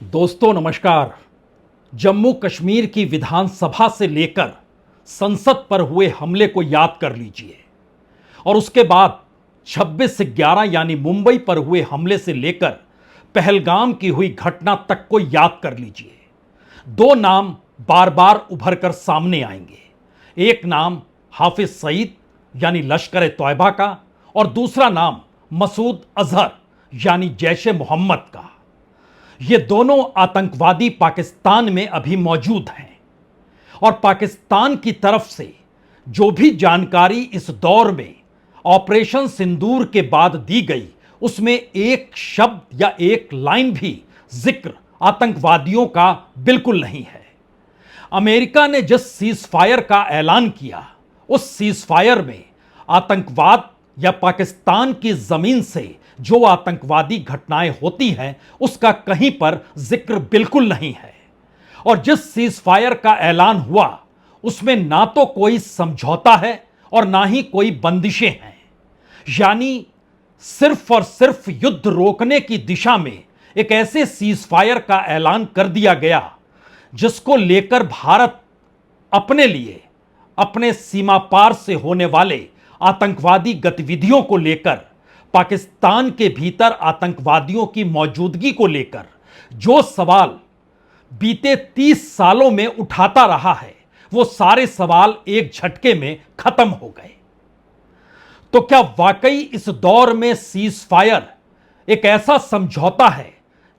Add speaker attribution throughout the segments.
Speaker 1: दोस्तों नमस्कार। जम्मू कश्मीर की विधानसभा से लेकर संसद पर हुए हमले को याद कर लीजिए और उसके बाद 26/11 यानी मुंबई पर हुए हमले से लेकर पहलगाम की हुई घटना तक को याद कर लीजिए। दो नाम बार बार उभर कर सामने आएंगे। एक नाम हाफिज सईद यानी लश्कर तौयबा का और दूसरा नाम मसूद अजहर यानी जैश ए मोहम्मद का। ये दोनों आतंकवादी पाकिस्तान में अभी मौजूद हैं और पाकिस्तान की तरफ से जो भी जानकारी इस दौर में ऑपरेशन सिंदूर के बाद दी गई उसमें एक शब्द या एक लाइन भी जिक्र आतंकवादियों का बिल्कुल नहीं है। अमेरिका ने जिस सीज फायर का ऐलान किया उस सीज फायर में आतंकवाद या पाकिस्तान की जमीन से जो आतंकवादी घटनाएं होती हैं उसका कहीं पर जिक्र बिल्कुल नहीं है। और जिस सीज फायर का ऐलान हुआ उसमें ना तो कोई समझौता है और ना ही कोई बंदिशें हैं, यानी सिर्फ और सिर्फ युद्ध रोकने की दिशा में एक ऐसे सीज फायर का ऐलान कर दिया गया जिसको लेकर भारत अपने लिए अपने सीमा पार से होने वाले आतंकवादी गतिविधियों को लेकर, पाकिस्तान के भीतर आतंकवादियों की मौजूदगी को लेकर जो सवाल बीते 30 सालों में उठाता रहा है वो सारे सवाल एक झटके में खत्म हो गए। तो क्या वाकई इस दौर में सीज फायर एक ऐसा समझौता है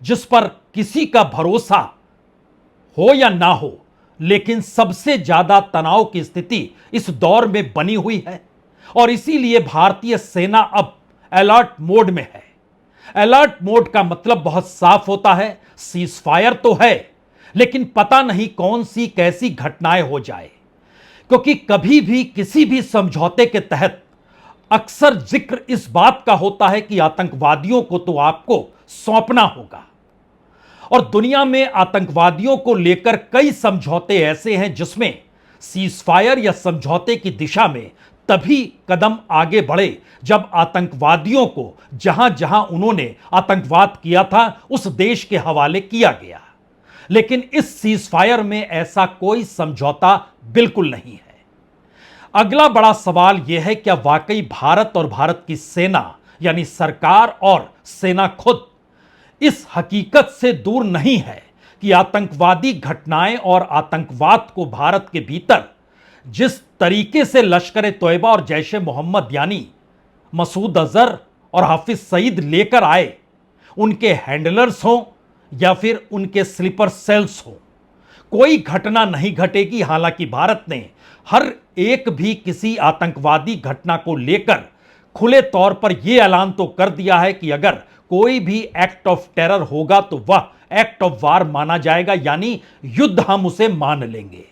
Speaker 1: जिस पर किसी का भरोसा हो या ना हो, लेकिन सबसे ज्यादा तनाव की स्थिति इस दौर में बनी हुई है और इसीलिए भारतीय सेना अब अलर्ट मोड में है। अलर्ट मोड का मतलब बहुत साफ होता है, सीज फायर तो है लेकिन पता नहीं कौन सी कैसी घटनाएं हो जाए, क्योंकि कभी भी किसी भी समझौते के तहत अक्सर जिक्र इस बात का होता है कि आतंकवादियों को तो आपको सौंपना होगा। और दुनिया में आतंकवादियों को लेकर कई समझौते ऐसे हैं जिसमें सीज फायर या समझौते की दिशा में तभी कदम आगे बढ़े जब आतंकवादियों को जहां जहां उन्होंने आतंकवाद किया था उस देश के हवाले किया गया। लेकिन इस सीज फायर में ऐसा कोई समझौता बिल्कुल नहीं है। अगला बड़ा सवाल यह है, क्या वाकई भारत और भारत की सेना यानी सरकार और सेना खुद इस हकीकत से दूर नहीं है कि आतंकवादी घटनाएं और आतंकवाद को भारत के भीतर जिस तरीके से लश्कर तौयबा और जैश ए मोहम्मद यानी मसूद अजहर और हाफिज सईद लेकर आए, उनके हैंडलर्स हों या फिर उनके स्लीपर सेल्स हों, कोई घटना नहीं घटेगी। हालांकि भारत ने हर एक भी किसी आतंकवादी घटना को लेकर खुले तौर पर यह ऐलान तो कर दिया है कि अगर कोई भी एक्ट ऑफ टेरर होगा तो वह एक्ट ऑफ वार माना जाएगा, यानी युद्ध हम उसे मान लेंगे।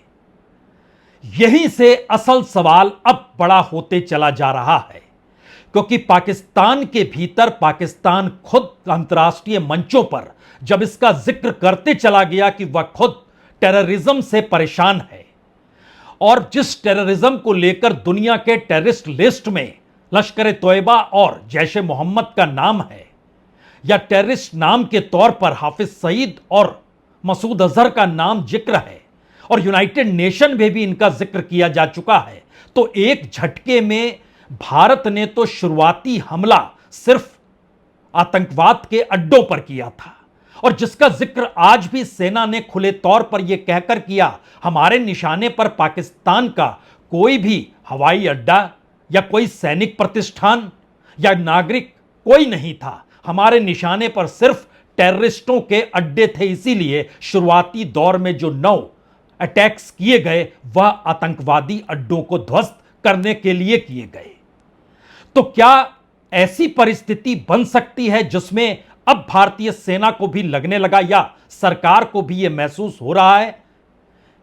Speaker 1: यहीं से असल सवाल अब बड़ा होते चला जा रहा है, क्योंकि पाकिस्तान के भीतर पाकिस्तान खुद अंतर्राष्ट्रीय मंचों पर जब इसका जिक्र करते चला गया कि वह खुद टेररिज्म से परेशान है और जिस टेररिज्म को लेकर दुनिया के टेररिस्ट लिस्ट में लश्कर तौयबा और जैश ए मोहम्मद का नाम है या टेररिस्ट नाम के तौर पर हाफिज सईद और मसूद अजहर का नाम जिक्र है और यूनाइटेड नेशन में भी इनका जिक्र किया जा चुका है, तो एक झटके में भारत ने तो शुरुआती हमला सिर्फ आतंकवाद के अड्डों पर किया था और जिसका जिक्र आज भी सेना ने खुले तौर पर यह कहकर किया, हमारे निशाने पर पाकिस्तान का कोई भी हवाई अड्डा या कोई सैनिक प्रतिष्ठान या नागरिक कोई नहीं था, हमारे निशाने पर सिर्फ टेररिस्टों के अड्डे थे। इसीलिए शुरुआती दौर में जो 9 अटैक्स किए गए वह आतंकवादी अड्डों को ध्वस्त करने के लिए किए गए। तो क्या ऐसी परिस्थिति बन सकती है जिसमें अब भारतीय सेना को भी लगने लगा या सरकार को भी यह महसूस हो रहा है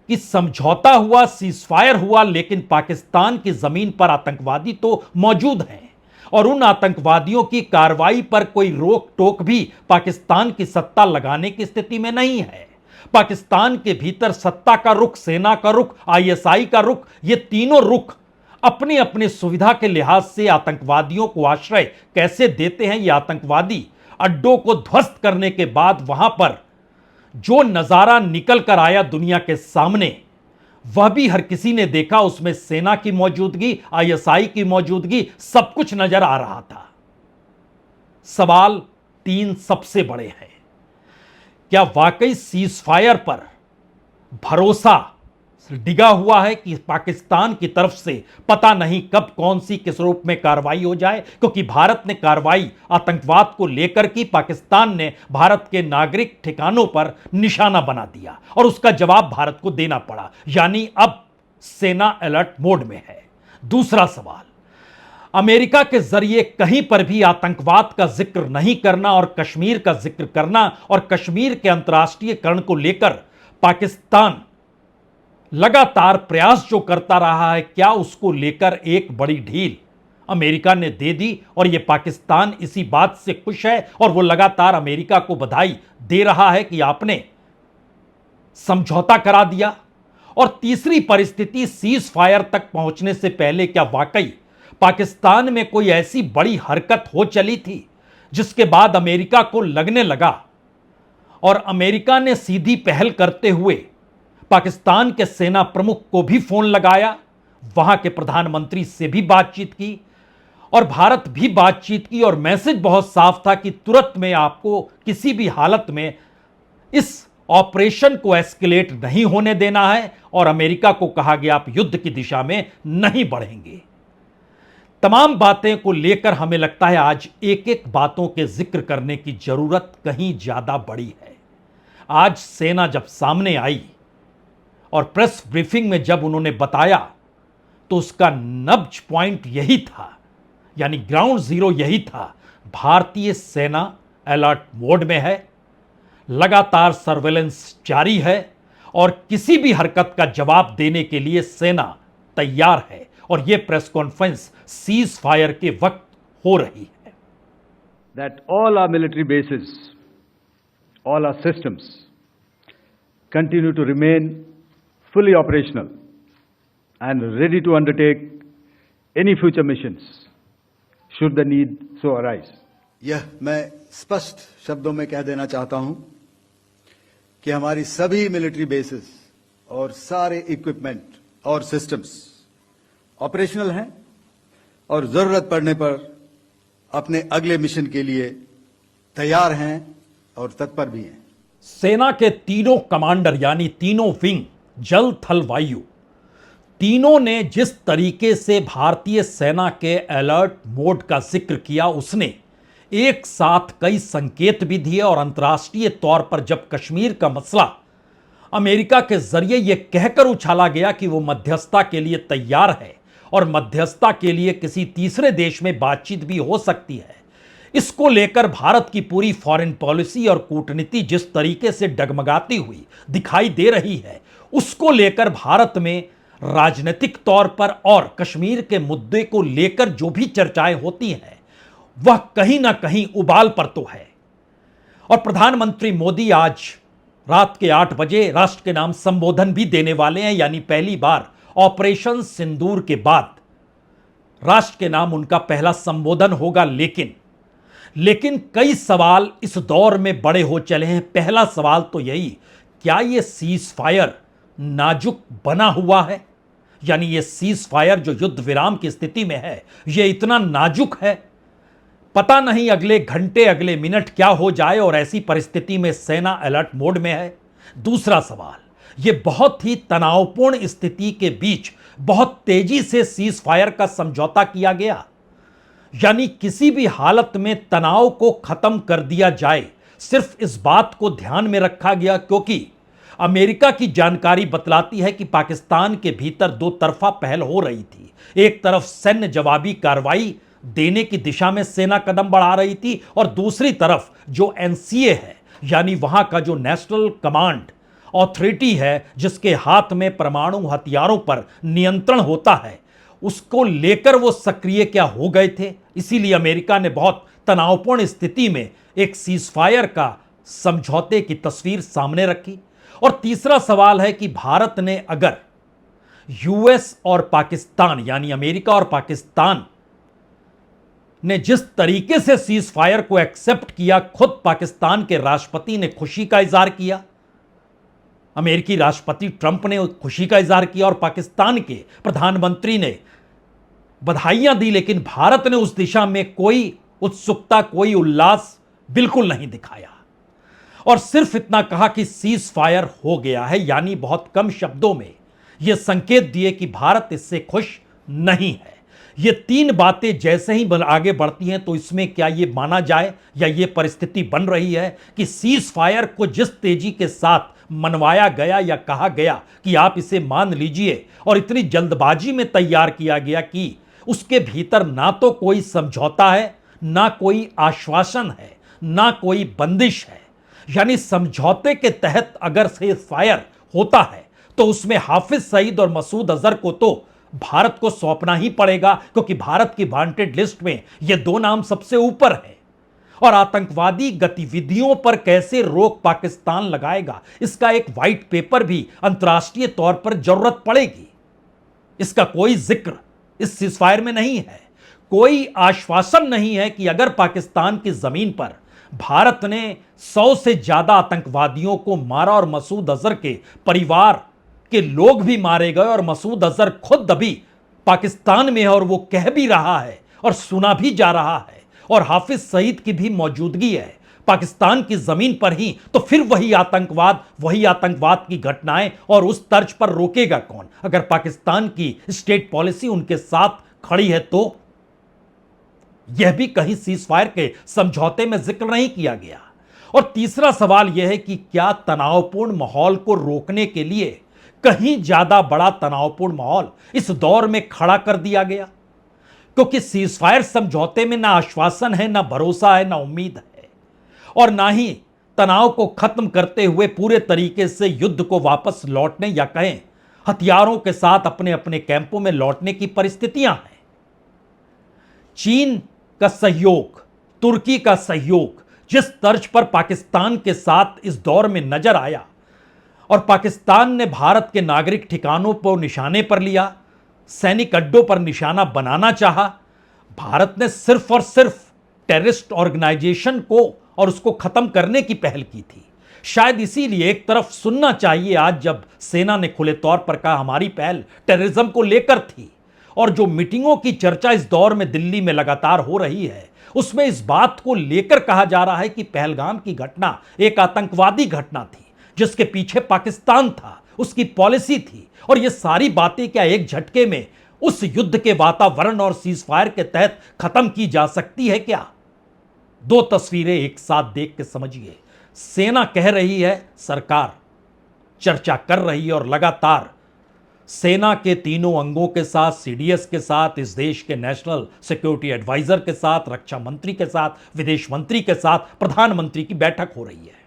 Speaker 1: कि समझौता हुआ, सीज फायर हुआ, लेकिन पाकिस्तान की जमीन पर आतंकवादी तो मौजूद हैं और उन आतंकवादियों की कार्रवाई पर कोई रोक टोक भी पाकिस्तान की सत्ता लगाने की स्थिति में नहीं है। पाकिस्तान के भीतर सत्ता का रुख, सेना का रुख, आईएसआई का रुख, ये तीनों रुख अपनी अपनी सुविधा के लिहाज से आतंकवादियों को आश्रय कैसे देते हैं। ये आतंकवादी अड्डों को ध्वस्त करने के बाद वहां पर जो नजारा निकल कर आया दुनिया के सामने वह भी हर किसी ने देखा। उसमें सेना की मौजूदगी, आईएसआई की मौजूदगी, सब कुछ नजर आ रहा था। सवाल तीन सबसे बड़े हैं। क्या वाकई सीज फायर पर भरोसा डिगा हुआ है कि पाकिस्तान की तरफ से पता नहीं कब कौन सी किस रूप में कार्रवाई हो जाए? क्योंकि भारत ने कार्रवाई आतंकवाद को लेकर की, पाकिस्तान ने भारत के नागरिक ठिकानों पर निशाना बना दिया और उसका जवाब भारत को देना पड़ा। यानी अब सेना अलर्ट मोड में है। दूसरा सवाल, अमेरिका के जरिए कहीं पर भी आतंकवाद का जिक्र नहीं करना और कश्मीर का जिक्र करना और कश्मीर के अंतर्राष्ट्रीयकरण को लेकर पाकिस्तान लगातार प्रयास जो करता रहा है, क्या उसको लेकर एक बड़ी ढील अमेरिका ने दे दी और यह पाकिस्तान इसी बात से खुश है और वो लगातार अमेरिका को बधाई दे रहा है कि आपने समझौता करा दिया? और तीसरी परिस्थिति, सीज फायर तक पहुंचने से पहले क्या वाकई पाकिस्तान में कोई ऐसी बड़ी हरकत हो चली थी जिसके बाद अमेरिका को लगने लगा और अमेरिका ने सीधी पहल करते हुए पाकिस्तान के सेना प्रमुख को भी फोन लगाया, वहां के प्रधानमंत्री से भी बातचीत की और भारत भी बातचीत की और मैसेज बहुत साफ था कि तुरंत में आपको किसी भी हालत में इस ऑपरेशन को एस्केलेट नहीं होने देना है और अमेरिका को कहा गया आप युद्ध की दिशा में नहीं बढ़ेंगे। तमाम बातें को लेकर हमें लगता है आज एक एक बातों के जिक्र करने की जरूरत कहीं ज्यादा बड़ी है। आज सेना जब सामने आई और प्रेस ब्रीफिंग में जब उन्होंने बताया तो उसका नब्ज पॉइंट यही था, यानी ग्राउंड जीरो यही था। भारतीय सेना अलर्ट मोड में है, लगातार सर्वेलेंस जारी है और किसी भी हरकत का जवाब देने के लिए सेना तैयार है और यह प्रेस कॉन्फ्रेंस सीज फायर के वक्त हो रही है।
Speaker 2: That all our military bases, all our systems continue to remain fully operational and ready to undertake any future missions should the need so arise.
Speaker 3: यह मैं स्पष्ट शब्दों में कह देना चाहता हूं कि हमारी सभी मिलिट्री बेसेस और सारे इक्विपमेंट और सिस्टम्स ऑपरेशनल हैं और जरूरत पड़ने पर अपने अगले मिशन के लिए तैयार हैं और तत्पर भी हैं।
Speaker 1: सेना के तीनों कमांडर यानी तीनों विंग, जल थल वायु, तीनों ने जिस तरीके से भारतीय सेना के अलर्ट मोड का जिक्र किया, उसने एक साथ कई संकेत भी दिए और अंतर्राष्ट्रीय तौर पर जब कश्मीर का मसला अमेरिका के जरिए यह कहकर उछाला गया कि वो मध्यस्थता के लिए तैयार है और मध्यस्थता के लिए किसी तीसरे देश में बातचीत भी हो सकती है, इसको लेकर भारत की पूरी फॉरेन पॉलिसी और कूटनीति जिस तरीके से डगमगाती हुई दिखाई दे रही है, उसको लेकर भारत में राजनीतिक तौर पर और कश्मीर के मुद्दे को लेकर जो भी चर्चाएं होती हैं वह कहीं ना कहीं उबाल पर तो है। और प्रधानमंत्री मोदी आज रात के 8 बजे राष्ट्र के नाम संबोधन भी देने वाले हैं, यानी पहली बार ऑपरेशन सिंदूर के बाद राष्ट्र के नाम उनका पहला संबोधन होगा। लेकिन कई सवाल इस दौर में बड़े हो चले हैं। पहला सवाल तो यही, क्या यह सीज फायर नाजुक बना हुआ है? यानी यह सीज फायर जो युद्ध विराम की स्थिति में है, यह इतना नाजुक है, पता नहीं अगले घंटे अगले मिनट क्या हो जाए और ऐसी परिस्थिति में सेना अलर्ट मोड में है। दूसरा सवाल, यह बहुत ही तनावपूर्ण स्थिति के बीच बहुत तेजी से सीज फायर का समझौता किया गया, यानी किसी भी हालत में तनाव को खत्म कर दिया जाए, सिर्फ इस बात को ध्यान में रखा गया क्योंकि अमेरिका की जानकारी बतलाती है कि पाकिस्तान के भीतर दो तरफा पहल हो रही थी। एक तरफ सैन्य जवाबी कार्रवाई देने की दिशा में सेना कदम बढ़ा रही थी और दूसरी तरफ जो एनसीए है, यानी वहां का जो नेशनल कमांड अथॉरिटी है, जिसके हाथ में परमाणु हथियारों पर नियंत्रण होता है, उसको लेकर वो सक्रिय क्या हो गए थे। इसीलिए अमेरिका ने बहुत तनावपूर्ण स्थिति में एक सीजफायर का समझौते की तस्वीर सामने रखी। और तीसरा सवाल है कि भारत ने अगर यूएस और पाकिस्तान यानी अमेरिका और पाकिस्तान ने जिस तरीके से सीज फायर को एक्सेप्ट किया, खुद पाकिस्तान के राष्ट्रपति ने खुशी का इजहार किया, अमेरिकी राष्ट्रपति ट्रंप ने खुशी का इजहार किया और पाकिस्तान के प्रधानमंत्री ने बधाइयां दी, लेकिन भारत ने उस दिशा में कोई उत्सुकता, कोई उल्लास बिल्कुल नहीं दिखाया और सिर्फ इतना कहा कि सीज फायर हो गया है, यानी बहुत कम शब्दों में यह संकेत दिए कि भारत इससे खुश नहीं है। ये तीन बातें जैसे ही आगे बढ़ती हैं तो इसमें क्या ये माना जाए या ये परिस्थिति बन रही है कि सीज फायर को जिस तेजी के साथ मनवाया गया या कहा गया कि आप इसे मान लीजिए और इतनी जल्दबाजी में तैयार किया गया कि उसके भीतर ना तो कोई समझौता है, ना कोई आश्वासन है, ना कोई बंदिश है। यानी समझौते के तहत अगर सीज फायर होता है तो उसमें हाफिज सईद और मसूद अजहर को तो भारत को सौंपना ही पड़ेगा, क्योंकि भारत की वांटेड लिस्ट में ये दो नाम सबसे ऊपर है। और आतंकवादी गतिविधियों पर कैसे रोक पाकिस्तान लगाएगा, इसका एक व्हाइट पेपर भी अंतर्राष्ट्रीय तौर पर जरूरत पड़ेगी। इसका कोई जिक्र इस सीजफायर में नहीं है। कोई आश्वासन नहीं है कि अगर पाकिस्तान की जमीन पर भारत ने 100 से ज्यादा आतंकवादियों को मारा और मसूद अजहर के परिवार के लोग भी मारे गए और मसूद अजहर खुद अभी पाकिस्तान में है और वो कह भी रहा है और सुना भी जा रहा है और हाफिज सईद की भी मौजूदगी है पाकिस्तान की जमीन पर ही, तो फिर वही आतंकवाद की घटनाएं और उस तर्ज पर रोकेगा कौन? अगर पाकिस्तान की स्टेट पॉलिसी उनके साथ खड़ी है तो यह भी कहीं सीज फायर के समझौते में जिक्र नहीं किया गया। और तीसरा सवाल यह है कि क्या तनावपूर्ण माहौल को रोकने के लिए कहीं ज्यादा बड़ा तनावपूर्ण माहौल इस दौर में खड़ा कर दिया गया? क्योंकि सीज फायर समझौते में ना आश्वासन है, ना भरोसा है, ना उम्मीद है और ना ही तनाव को खत्म करते हुए पूरे तरीके से युद्ध को वापस लौटने या कहें हथियारों के साथ अपने अपने कैंपों में लौटने की परिस्थितियां हैं। चीन का सहयोग, तुर्की का सहयोग जिस तर्ज पर पाकिस्तान के साथ इस दौर में नजर आया और पाकिस्तान ने भारत के नागरिक ठिकानों पर निशाने पर लिया, सैनिक अड्डों पर निशाना बनाना चाहा, भारत ने सिर्फ और सिर्फ टेररिस्ट ऑर्गेनाइजेशन को और उसको खत्म करने की पहल की थी। शायद इसीलिए एक तरफ सुनना चाहिए आज जब सेना ने खुले तौर पर कहा हमारी पहल टेररिज्म को लेकर थी, और जो मीटिंगों की चर्चा इस दौर में दिल्ली में लगातार हो रही है उसमें इस बात को लेकर कहा जा रहा है कि पहलगाम की घटना एक आतंकवादी घटना थी जिसके पीछे पाकिस्तान था, उसकी पॉलिसी थी। और ये सारी बातें क्या एक झटके में उस युद्ध के वातावरण और सीज फायर के तहत खत्म की जा सकती है क्या? दो तस्वीरें एक साथ देख के समझिए। सेना कह रही है, सरकार चर्चा कर रही है और लगातार सेना के तीनों अंगों के साथ, सीडीएस के साथ, इस देश के नेशनल सिक्योरिटी एडवाइजर के साथ, रक्षा मंत्री के साथ, विदेश मंत्री के साथ प्रधानमंत्री की बैठक हो रही है।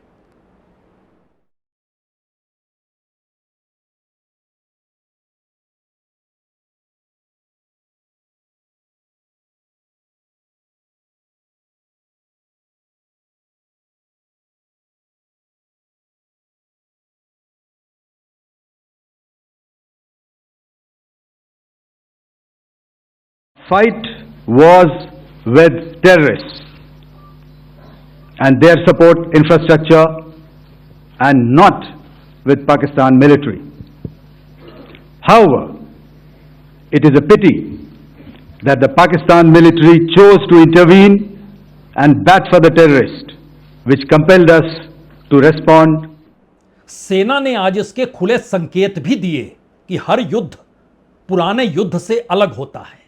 Speaker 2: Fight wars with terrorists and their support infrastructure and not with Pakistan military. However, it is a pity that the Pakistan military chose to intervene and bat for the terrorist, which compelled us to respond.
Speaker 1: सेना ने आज इसके खुले संकेत भी दिए कि हर युद्ध पुराने युद्ध से अलग होता है।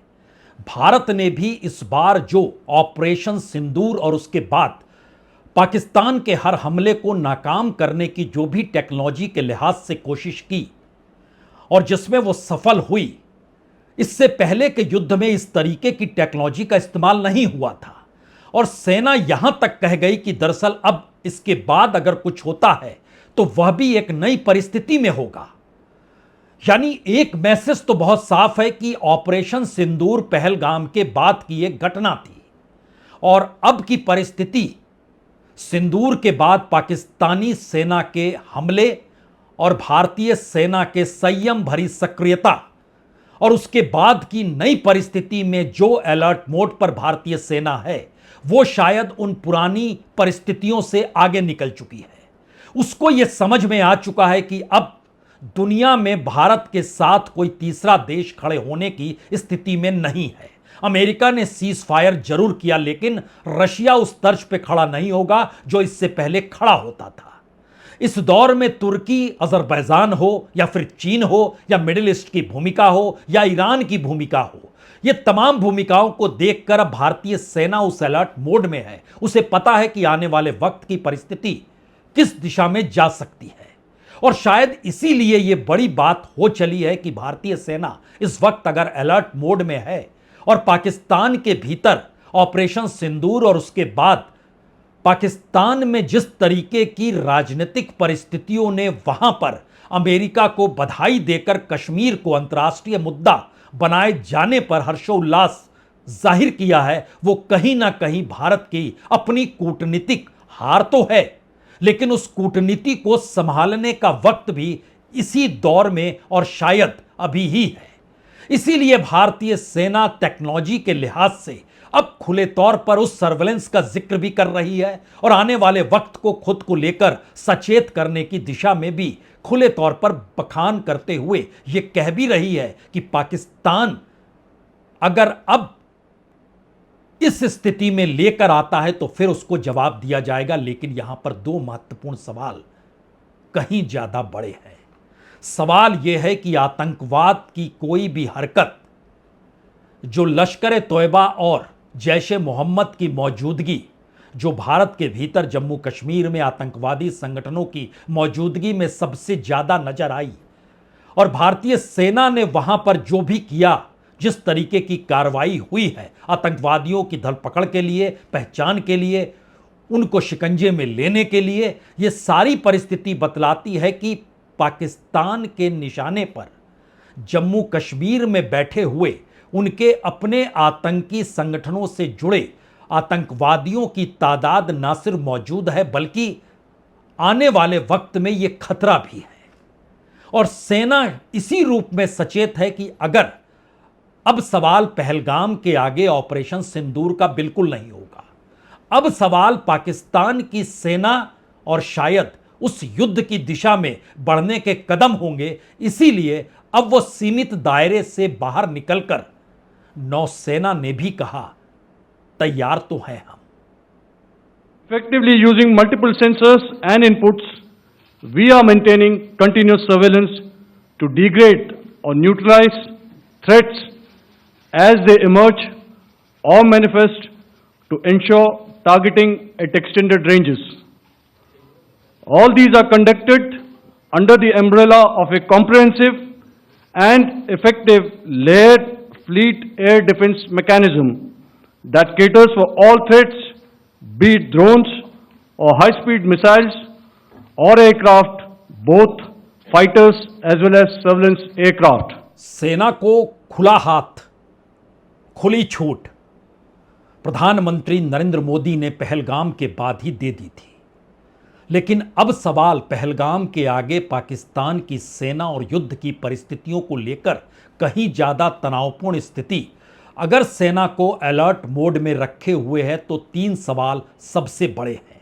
Speaker 1: भारत ने भी इस बार जो ऑपरेशन सिंदूर और उसके बाद पाकिस्तान के हर हमले को नाकाम करने की जो भी टेक्नोलॉजी के लिहाज से कोशिश की और जिसमें वो सफल हुई, इससे पहले के युद्ध में इस तरीके की टेक्नोलॉजी का इस्तेमाल नहीं हुआ था। और सेना यहां तक कह गई कि दरअसल अब इसके बाद अगर कुछ होता है तो वह भी एक नई परिस्थिति में होगा। यानी एक मैसेज तो बहुत साफ है कि ऑपरेशन सिंदूर पहलगाम के बाद की एक घटना थी और अब की परिस्थिति सिंदूर के बाद पाकिस्तानी सेना के हमले और भारतीय सेना के संयम भरी सक्रियता और उसके बाद की नई परिस्थिति में जो अलर्ट मोड पर भारतीय सेना है वो शायद उन पुरानी परिस्थितियों से आगे निकल चुकी है। उसको यह समझ में आ चुका है कि अब दुनिया में भारत के साथ कोई तीसरा देश खड़े होने की स्थिति में नहीं है। अमेरिका ने सीज फायर जरूर किया, लेकिन रशिया उस तर्ज पे खड़ा नहीं होगा जो इससे पहले खड़ा होता था। इस दौर में तुर्की, अजरबैजान हो या फिर चीन हो या मिडिल ईस्ट की भूमिका हो या ईरान की भूमिका हो, ये तमाम भूमिकाओं को देखकर अब भारतीय सेना उस अलर्ट मोड में है। उसे पता है कि आने वाले वक्त की परिस्थिति किस दिशा में जा सकती है, और शायद इसीलिए यह बड़ी बात हो चली है कि भारतीय सेना इस वक्त अगर अलर्ट मोड में है और पाकिस्तान के भीतर ऑपरेशन सिंदूर और उसके बाद पाकिस्तान में जिस तरीके की राजनीतिक परिस्थितियों ने वहां पर अमेरिका को बधाई देकर कश्मीर को अंतर्राष्ट्रीय मुद्दा बनाए जाने पर हर्षोल्लास जाहिर किया है, वो कहीं ना कहीं भारत की अपनी कूटनीतिक हार तो है, लेकिन उस कूटनीति को संभालने का वक्त भी इसी दौर में और शायद अभी ही है। इसीलिए भारतीय सेना टेक्नोलॉजी के लिहाज से अब खुले तौर पर उस सर्वेलेंस का जिक्र भी कर रही है और आने वाले वक्त को खुद को लेकर सचेत करने की दिशा में भी खुले तौर पर बखान करते हुए यह कह भी रही है कि पाकिस्तान अगर अब इस स्थिति में लेकर आता है तो फिर उसको जवाब दिया जाएगा। लेकिन यहां पर दो महत्वपूर्ण सवाल कहीं ज्यादा बड़े हैं। सवाल यह है कि आतंकवाद की कोई भी हरकत जो लश्कर तोयबा और जैश ए मोहम्मद की मौजूदगी, जो भारत के भीतर जम्मू कश्मीर में आतंकवादी संगठनों की मौजूदगी में सबसे ज्यादा नजर आई, और भारतीय सेना ने वहां पर जो भी किया, जिस तरीके की कार्रवाई हुई है आतंकवादियों की धरपकड़ के लिए, पहचान के लिए, उनको शिकंजे में लेने के लिए, यह सारी परिस्थिति बतलाती है कि पाकिस्तान के निशाने पर जम्मू कश्मीर में बैठे हुए उनके अपने आतंकी संगठनों से जुड़े आतंकवादियों की तादाद ना सिर्फ मौजूद है बल्कि आने वाले वक्त में यह खतरा भी है। और सेना इसी रूप में सचेत है कि अगर अब सवाल पहलगाम के आगे ऑपरेशन सिंदूर का बिल्कुल नहीं होगा, अब सवाल पाकिस्तान की सेना और शायद उस युद्ध की दिशा में बढ़ने के कदम होंगे। इसीलिए अब वो सीमित दायरे से बाहर निकलकर नौसेना ने भी कहा तैयार तो हैं हम।
Speaker 2: Effectively using multiple sensors and inputs, we are maintaining continuous surveillance to degrade or neutralize threats as they emerge or manifest to ensure targeting at extended ranges. All these are conducted under the umbrella of a comprehensive and effective layered fleet air defense mechanism that caters for all threats, be it drones or high-speed missiles or aircraft, both fighters as well as surveillance aircraft.
Speaker 1: सेना को खुला हाथ, खुली छूट प्रधानमंत्री नरेंद्र मोदी ने पहलगाम के बाद ही दे दी थी, लेकिन अब सवाल पहलगाम के आगे पाकिस्तान की सेना और युद्ध की परिस्थितियों को लेकर कहीं ज्यादा तनावपूर्ण स्थिति अगर सेना को अलर्ट मोड में रखे हुए है तो तीन सवाल सबसे बड़े हैं।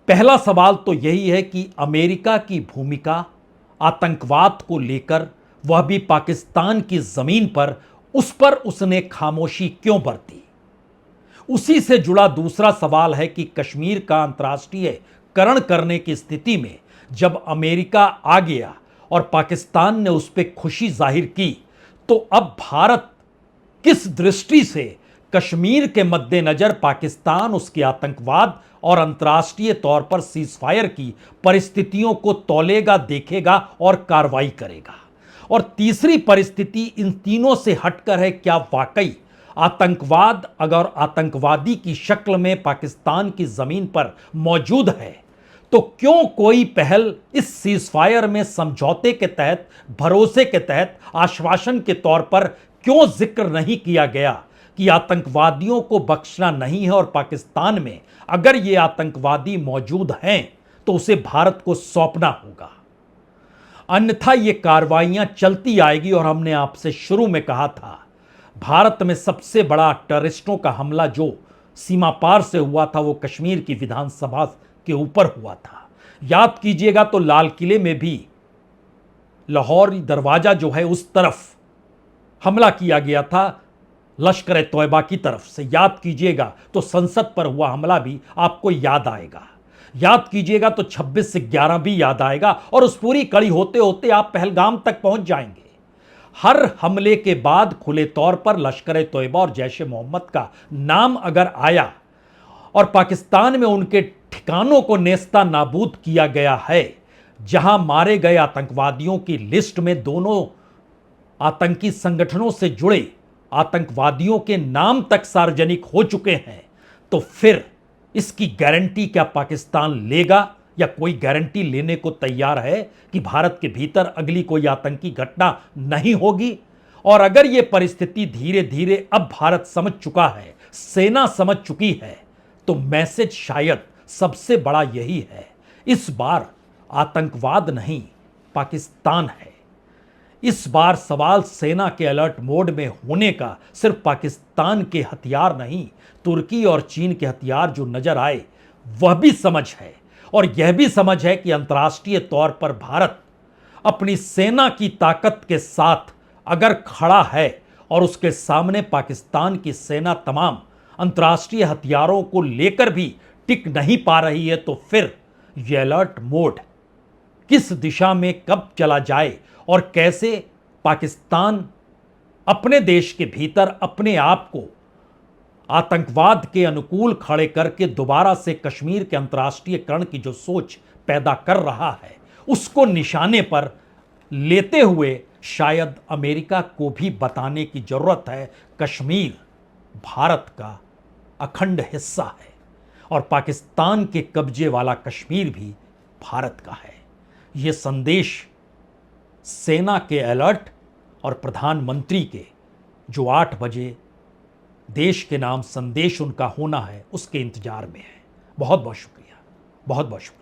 Speaker 1: पहला सवाल तो यही है कि अमेरिका की भूमिका आतंकवाद को लेकर, वह भी पाकिस्तान की जमीन पर, उस पर उसने खामोशी क्यों बरती। उसी से जुड़ा दूसरा सवाल है कि कश्मीर का अंतर्राष्ट्रीयकरण करने की स्थिति में जब अमेरिका आ गया और पाकिस्तान ने उस पर खुशी जाहिर की, तो अब भारत किस दृष्टि से कश्मीर के मद्देनजर पाकिस्तान, उसके आतंकवाद और अंतर्राष्ट्रीय तौर पर सीजफायर की परिस्थितियों को तौलेगा, देखेगा और कार्रवाई करेगा। और तीसरी परिस्थिति इन तीनों से हटकर है, क्या वाकई आतंकवाद अगर आतंकवादी की शक्ल में पाकिस्तान की जमीन पर मौजूद है तो क्यों कोई पहल इस सीजफायर में समझौते के तहत, भरोसे के तहत, आश्वासन के तौर पर क्यों जिक्र नहीं किया गया कि आतंकवादियों को बख्शना नहीं है और पाकिस्तान में अगर ये आतंकवादी मौजूद हैं तो उसे भारत को सौंपना होगा, अन्यथा ये कार्रवाइयां चलती आएगी। और हमने आपसे शुरू में कहा था, भारत में सबसे बड़ा टेररिस्टों का हमला जो सीमा पार से हुआ था वो कश्मीर की विधानसभा के ऊपर हुआ था। याद कीजिएगा तो लाल किले में भी लाहौर दरवाजा जो है उस तरफ हमला किया गया था लश्कर तौयबा की तरफ से। याद कीजिएगा तो संसद पर हुआ हमला भी आपको याद आएगा। याद कीजिएगा तो 26 से 11 भी याद आएगा और उस पूरी कड़ी होते होते आप पहलगाम तक पहुंच जाएंगे। हर हमले के बाद खुले तौर पर लश्कर तौयबा और जैश ए मोहम्मद का नाम अगर आया और पाकिस्तान में उनके ठिकानों को नेस्ता नाबूद किया गया है, जहां मारे गए आतंकवादियों की लिस्ट में दोनों आतंकी संगठनों से जुड़े आतंकवादियों के नाम तक सार्वजनिक हो चुके हैं, तो फिर इसकी गारंटी क्या पाकिस्तान लेगा या कोई गारंटी लेने को तैयार है कि भारत के भीतर अगली कोई आतंकी घटना नहीं होगी? और अगर यह परिस्थिति धीरे धीरे अब भारत समझ चुका है, सेना समझ चुकी है, तो मैसेज शायद सबसे बड़ा यही है, इस बार आतंकवाद नहीं पाकिस्तान है। इस बार सवाल सेना के अलर्ट मोड में होने का सिर्फ पाकिस्तान के हथियार नहीं, तुर्की और चीन के हथियार जो नजर आए वह भी समझ है। और यह भी समझ है कि अंतर्राष्ट्रीय तौर पर भारत अपनी सेना की ताकत के साथ अगर खड़ा है और उसके सामने पाकिस्तान की सेना तमाम अंतर्राष्ट्रीय हथियारों को लेकर भी टिक नहीं पा रही है, तो फिर यह अलर्ट मोड किस दिशा में कब चला जाए और कैसे पाकिस्तान अपने देश के भीतर अपने आप को आतंकवाद के अनुकूल खड़े करके दोबारा से कश्मीर के अंतर्राष्ट्रीयकरण की जो सोच पैदा कर रहा है, उसको निशाने पर लेते हुए शायद अमेरिका को भी बताने की जरूरत है, कश्मीर भारत का अखंड हिस्सा है और पाकिस्तान के कब्जे वाला कश्मीर भी भारत का है। यह संदेश सेना के अलर्ट और प्रधानमंत्री के जो 8 बजे देश के नाम संदेश उनका होना है, उसके इंतजार में है। बहुत बहुत शुक्रिया, बहुत बहुत शुक्रिया।